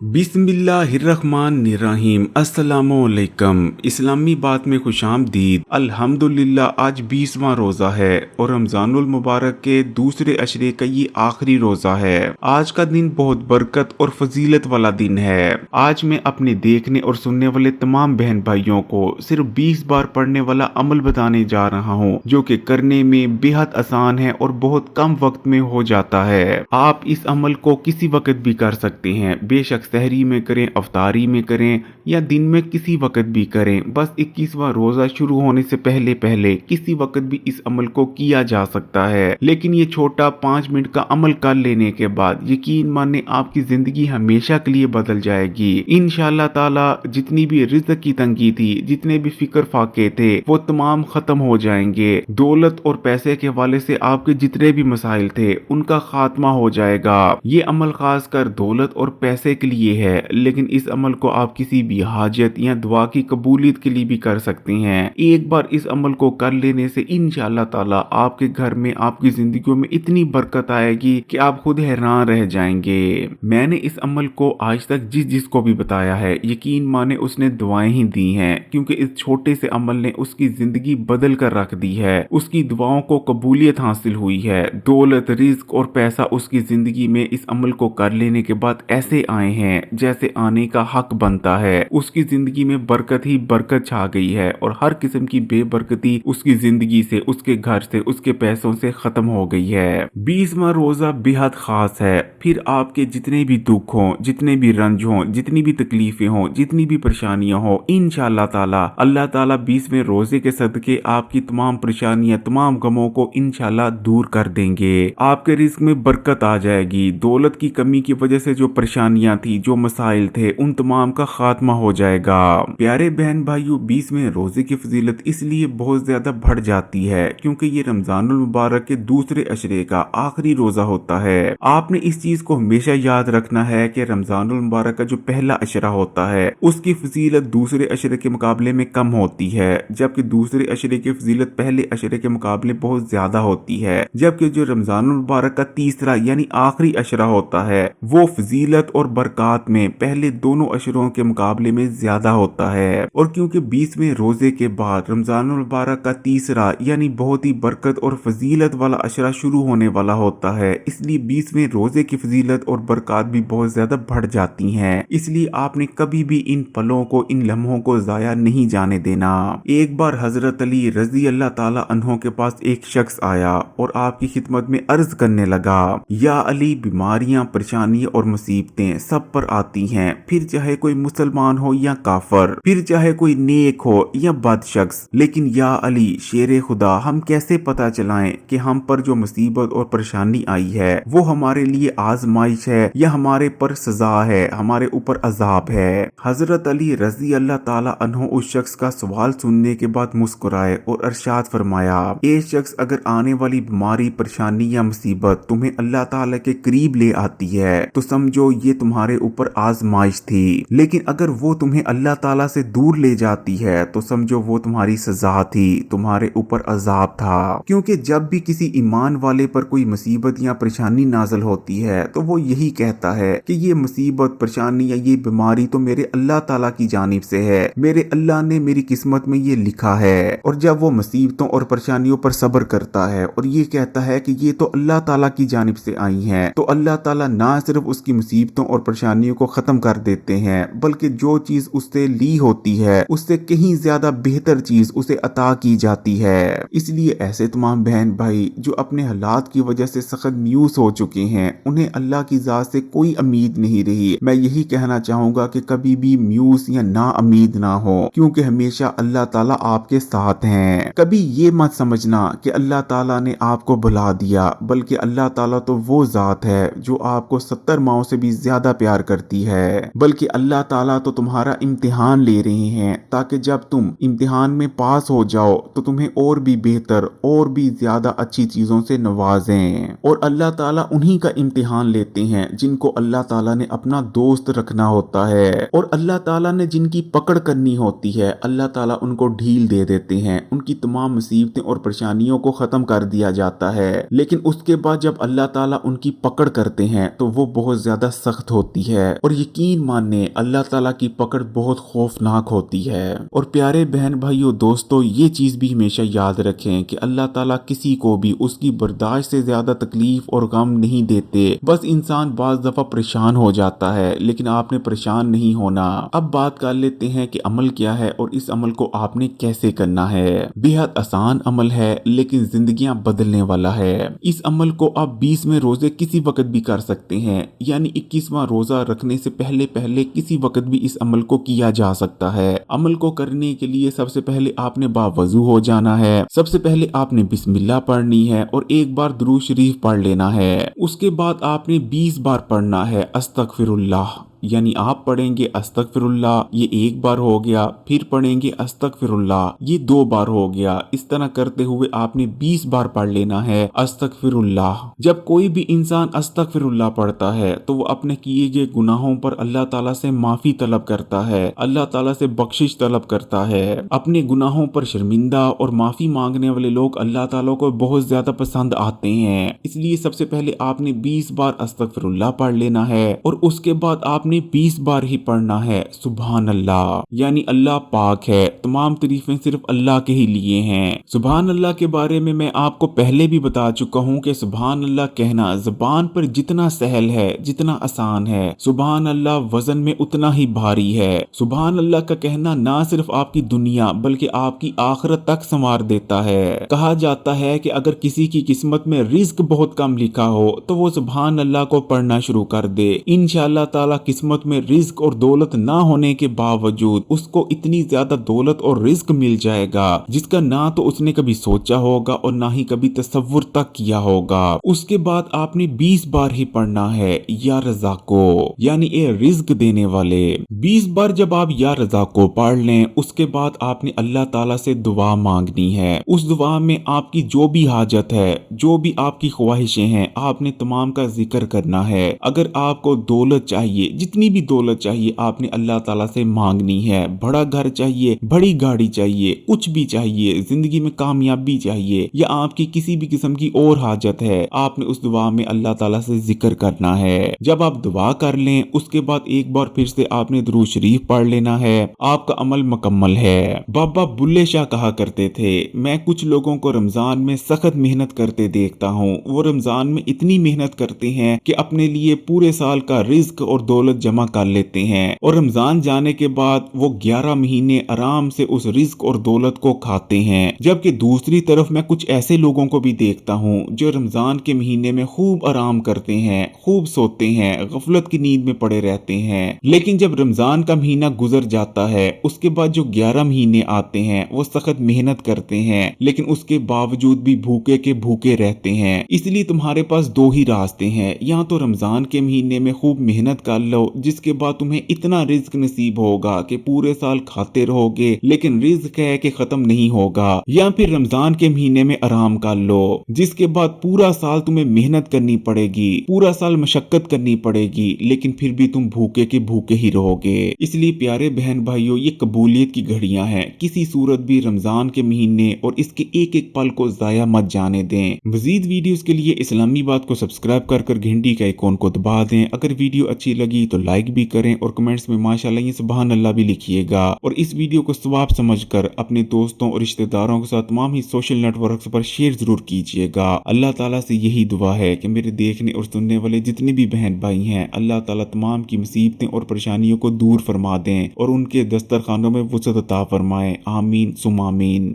बिस्मिल्लाहिर्रहमानिर्रहीम अस्सलामुअलैकुम। इस्लामी बात में खुश आमदीद। अल्हम्दुलिल्लाह आज 20वां रोज़ा है और रमज़ानुल मुबारक के दूसरे अशरे का ये आखिरी रोज़ा है। आज का दिन बहुत बरकत और फजीलत वाला दिन है। आज मैं अपने देखने और सुनने वाले तमाम बहन भाइयों को सिर्फ 20 बार पढ़ने वाला अमल बताने जा रहा हूँ, जो कि करने में बेहद आसान है और बहुत कम वक्त में हो जाता है। आप इस अमल को किसी वक्त भी कर सकते हैं, बेशक सहरी में करें, अफ्तारी में करें या दिन में किसी वक्त भी करें। बस 21वां रोजा शुरू होने से पहले पहले किसी वक्त भी इस अमल को किया जा सकता है। लेकिन ये छोटा 5 मिनट का अमल कर लेने के बाद यकीन माने आपकी जिंदगी हमेशा के लिए बदल जाएगी इंशाअल्लाह ताला। जितनी भी रिज़्क़ की तंगी थी, जितने भी फिक्र फाके थे, वो तमाम खत्म हो जाएंगे। दौलत और पैसे के हवाले से आपके जितने भी मसाइल थे उनका खात्मा हो जाएगा। ये अमल खास कर दौलत और पैसे के लिए है, लेकिन इस अमल को आप किसी भी हाजत या दुआ की कबूलियत के लिए भी कर सकते हैं। एक बार इस अमल को कर लेने से इंशाअल्लाह ताला आपके घर में, आपकी जिंदगियों में इतनी बरकत आएगी कि आप खुद हैरान रह जाएंगे। मैंने इस अमल को आज तक जिसको भी बताया है, यकीन माने उसने दुआएं ही दी हैं, क्योंकि इस छोटे से अमल ने उसकी जिंदगी बदल कर रख दी है। उसकी दुआओं को कबूलियत हासिल हुई है। दौलत, रिज़्क़ और पैसा उसकी जिंदगी में इस अमल को कर लेने के बाद ऐसे आए हैं जैसे आने का हक बनता है। उसकी जिंदगी में बरकत ही बरकत छा गई है और हर किस्म की बेबरकती उसकी जिंदगी से, उसके घर से, उसके पैसों से खत्म हो गई है। 20वां रोजा बेहद खास है। फिर आपके जितने भी दुख हों, जितने भी रंज हों, जितनी भी तकलीफें हों, जितनी भी परेशानियां हों, इंशाअल्लाह ताला अल्लाह ताला 20वें रोजे के सदके आपकी तमाम परेशानियां, तमाम गमों को इंशाअल्लाह दूर कर देंगे। आपके रिज़्क़ में बरकत आ जाएगी। दौलत की कमी की वजह से जो परेशानियां थी, जो मसाइल थे, उन तमाम का खात्मा हो जाएगा। प्यारे बहन भाइयों, 20वें रोजे की फजीलत इसलिए बहुत ज्यादा बढ़ जाती है क्योंकि ये रमजानुल मुबारक के दूसरे अशरे का आखिरी रोजा होता है। आपने इस चीज को हमेशा याद रखना है कि रमजानुल मुबारक का जो पहला अशरा होता है उसकी फजीलत दूसरे अशरे के मुकाबले में कम होती है, जबकि दूसरे अशरे की फजीलत पहले अशरे के मुकाबले बहुत ज्यादा होती है। जबकि जो रमजानुल मुबारक का तीसरा यानी आखिरी अशरा होता है वो फजीलत और बरकत में पहले दोनों अशरों के मुकाबले में ज्यादा होता है। और क्योंकि 20वें रोजे के बाद रमजानुल मुबारक का तीसरा यानी बहुत ही बरकत और फजीलत वाला अशरा शुरू होने वाला होता है, इसलिए 20वें रोजे की फजीलत और बरकत भी बहुत ज्यादा बढ़ जाती हैं। इसलिए आपने कभी भी इन पलों को, इन लम्हों को जाया नहीं जाने देना। एक बार हजरत अली रजी अल्लाह ताला अन्हों के पास एक शख्स आया और आपकी खिदमत में अर्ज करने लगा, या अली, बीमारियां, परेशानियां और मुसीबतें सब पर आती हैं, फिर चाहे कोई मुसलमान हो या काफर, फिर चाहे कोई नेक हो या बद शख्स, लेकिन या अली शेरे खुदा, हम कैसे पता चलाएं कि हम पर जो मुसीबत और परेशानी आई है वो हमारे लिए आजमाइश है या हमारे पर सजा है, हमारे ऊपर अजाब है। हजरत अली रजी अल्लाह ताला अन्हो उस शख्स का सवाल सुनने के बाद मुस्कुराए और अरशाद फरमाया, ए शख्स, अगर आने वाली बीमारी, परेशानी या मुसीबत तुम्हें अल्लाह ताला के करीब ले आती है तो समझो ये तुम्हारे ऊपर आजमाइश थी, लेकिन अगर वो तुम्हें अल्लाह ताला से दूर ले जाती है तो समझो वो तुम्हारी सजा थी, तुम्हारे ऊपर अजाब था। क्योंकि जब भी किसी ईमान वाले पर कोई मुसीबत या परेशानी नाज़िल होती है तो वो यही कहता है कि ये मुसीबत, परेशानी या ये बीमारी तो मेरे अल्लाह ताला की जानिब से है, मेरे अल्लाह ने मेरी किस्मत में ये लिखा है। और जब वो मुसीबतों और परेशानियों पर सब्र करता है और ये कहता है कि ये तो अल्लाह ताला की जानिब से आई हैं, तो अल्लाह ताला ना सिर्फ उसकी मुसीबतों और परेशानियों को खत्म कर देते हैं, बल्कि जो चीज उससे ली होती है उससे कहीं ज्यादा बेहतर चीज उसे अता की जाती है। इसलिए ऐसे तमाम बहन भाई जो अपने हालात की वजह से सख्त मायूस हो चुके हैं, उन्हें अल्लाह की जात से कोई उम्मीद नहीं रही, मैं यही कहना चाहूंगा कि कभी भी मायूस या ना उम्मीद ना हो, क्योंकि हमेशा अल्लाह ताला आपके साथ हैं। कभी ये मत समझना कि अल्लाह ताला ने आपको भुला दिया, बल्कि अल्लाह ताला तो वो जात है जो आपको 70 माओं से भी ज्यादा प्यार करती है। बल्कि अल्लाह ताला तो तुम्हारा इम्तिहान ले रहे हैं ताकि जब तुम इम्तिहान में पास हो जाओ तो तुम्हें और भी बेहतर और भी ज्यादा अच्छी चीजों से नवाजें। और अल्लाह ताला उन्हीं का इम्तिहान लेते हैं जिनको अल्लाह ताला ने अपना दोस्त रखना होता है, और अल्लाह ताला ने जिनकी पकड़ करनी होती है अल्लाह ताला उनको ढील दे देते हैं, उनकी तमाम मुसीबतें और परेशानियों को खत्म कर दिया जाता है। लेकिन उसके बाद जब अल्लाह ताला उनकी पकड़ करते हैं तो वो बहुत ज्यादा सख्त होती ہے اور یقین ماننے اللہ تعالیٰ کی پکڑ بہت خوفناک ہوتی ہے۔ اور پیارے بہن بھائیوں دوستو، یہ چیز بھی ہمیشہ یاد رکھیں کہ اللہ تعالیٰ کسی کو بھی اس کی برداشت سے زیادہ تکلیف اور غم نہیں دیتے۔ بس انسان بعض دفعہ پریشان ہو جاتا ہے، لیکن آپ نے پریشان نہیں ہونا۔ اب بات کر لیتے ہیں کہ عمل کیا ہے اور اس عمل کو آپ نے کیسے کرنا ہے۔ بے حد آسان عمل ہے لیکن زندگیاں بدلنے والا ہے۔ اس عمل کو آپ 20 روزے کسی وقت بھی کر سکتے ہیں، یعنی 21واں روزہ رکھنے سے پہلے کسی وقت بھی اس عمل کو کیا جا سکتا ہے۔ عمل کو کرنے کے لیے سب سے پہلے آپ نے باوضو ہو جانا ہے۔ سب سے پہلے آپ نے بسم اللہ پڑھنی ہے اور ایک بار درود شریف پڑھ لینا ہے۔ اس کے بعد آپ نے 20 بار پڑھنا ہے استغفر اللہ، یعنی آپ پڑھیں گے استغفر اللہ، یہ ایک بار ہو گیا، پھر پڑھیں گے استغفر اللہ، یہ 2 بار ہو گیا۔ اس طرح کرتے ہوئے آپ نے 20 بار پڑھ لینا ہے استغفر اللہ۔ جب کوئی بھی انسان استغفر اللہ پڑھتا ہے تو وہ اپنے کیے گئے گناہوں پر اللہ تعالیٰ سے معافی طلب کرتا ہے، اللہ تعالیٰ سے بخشش طلب کرتا ہے۔ اپنے گناہوں پر شرمندہ اور معافی مانگنے والے لوگ اللہ تعالیٰ کو بہت زیادہ پسند آتے ہیں، اس لیے سب سے پہلے آپ نے 20 بار استغفر اللہ پڑھ لینا ہے اور اس کے بعد آپ نے 20 بار ہی پڑھنا ہے سبحان اللہ، یعنی اللہ پاک ہے، تمام تعریفیں صرف اللہ کے ہی لیے ہیں۔ سبحان اللہ کے بارے میں آپ کو پہلے بھی بتا چکا ہوں کہ سبحان اللہ کہنا زبان پر جتنا سہل ہے، جتنا آسان ہے، سبحان اللہ وزن میں اتنا ہی بھاری ہے۔ سبحان اللہ کا کہنا نہ صرف آپ کی دنیا بلکہ آپ کی آخرت تک سنوار دیتا ہے۔ کہا جاتا ہے کہ اگر کسی کی قسمت میں رزق بہت کم لکھا ہو تو وہ سبحان اللہ کو پڑھنا شروع کر دے، انشاءاللہ تعالی قسمت میں رزق اور دولت نہ ہونے کے باوجود اس کو اتنی زیادہ دولت اور رزق مل جائے گا جس کا نہ تو اس نے کبھی سوچا ہوگا اور نہ ہی کبھی تصور تک کیا ہوگا۔ اس کے بعد آپ نے 20 بار ہی پڑھنا ہے یا رزاقو، یعنی اے رزق دینے والے۔ 20 بار جب آپ یا رزاقو پڑھ لیں اس کے بعد آپ نے اللہ تعالیٰ سے دعا مانگنی ہے۔ اس دعا میں آپ کی جو بھی حاجت ہے، جو بھی آپ کی خواہشیں ہیں، آپ نے تمام کا ذکر کرنا ہے۔ اگر آپ کو دولت چاہیے، جتنی بھی دولت چاہیے آپ نے اللہ تعالیٰ سے مانگنی ہے۔ بڑا گھر چاہیے، بڑی گاڑی چاہیے، کچھ بھی چاہیے، زندگی میں کامیابی چاہیے یا آپ کی کسی بھی قسم کی اور حاجت ہے، آپ نے اس دعا میں اللہ تعالیٰ سے ذکر کرنا ہے۔ جب آپ دعا کر لیں اس کے بعد ایک بار پھر سے آپ نے درود شریف پڑھ لینا ہے، آپ کا عمل مکمل ہے۔ بابا بلے شاہ کہا کرتے تھے، میں کچھ لوگوں کو رمضان میں سخت محنت کرتے دیکھتا ہوں، وہ رمضان میں اتنی محنت کرتے ہیں کہ اپنے لیے پورے سال کا رزق اور دولت جمع کر لیتے ہیں اور رمضان جانے کے بعد وہ 11 مہینے آرام سے اس رزق اور دولت کو کھاتے ہیں۔ جبکہ دوسری طرف میں کچھ ایسے لوگوں کو بھی دیکھتا ہوں جو رمضان کے مہینے میں خوب آرام کرتے ہیں، خوب سوتے ہیں، غفلت کی نیند میں پڑے رہتے ہیں، لیکن جب رمضان کا مہینہ گزر جاتا ہے اس کے بعد جو 11 مہینے آتے ہیں وہ سخت محنت کرتے ہیں لیکن اس کے باوجود بھی بھوکے کے بھوکے رہتے ہیں۔ اس لیے تمہارے پاس 2 ہی راستے ہیں، یا تو رمضان کے مہینے میں خوب محنت کر لو جس کے بعد تمہیں اتنا رزق نصیب ہوگا کہ پورے سال کھاتے رہو گے لیکن رزق ہے کہ ختم نہیں ہوگا، یا پھر رمضان کے مہینے میں آرام کر لو جس کے بعد پورا سال تمہیں محنت کرنی پڑے گی، پورا سال مشقت کرنی پڑے گی لیکن پھر بھی تم بھوکے کے بھوکے ہی رہو گے۔ اس لیے پیارے بہن بھائیوں، یہ قبولیت کی گھڑیاں ہیں، کسی صورت بھی رمضان کے مہینے اور اس کے ایک ایک پل کو ضائع مت جانے دیں۔ مزید ویڈیوز کے لیے اسلامی بات کو سبسکرائب کر گھنٹی کا آئیکن کو دبا دیں۔ اگر ویڈیو اچھی لگی تو لائک بھی کریں اور کمنٹس میں ماشاءاللہ یہ سبحان اللہ بھی لکھیے گا، اور اس ویڈیو کو ثواب سمجھ کر اپنے دوستوں اور رشتہ داروں کے ساتھ تمام ہی سوشل نیٹ ورکس پر شیئر ضرور کیجیے گا۔ اللہ تعالیٰ سے یہی دعا ہے کہ میرے دیکھنے اور سننے والے جتنے بھی بہن بھائی ہیں، اللہ تعالیٰ تمام کی مصیبتیں اور پریشانیوں کو دور فرما دیں اور ان کے دسترخوانوں میں وسعت عطا فرمائے، آمین ثم آمین۔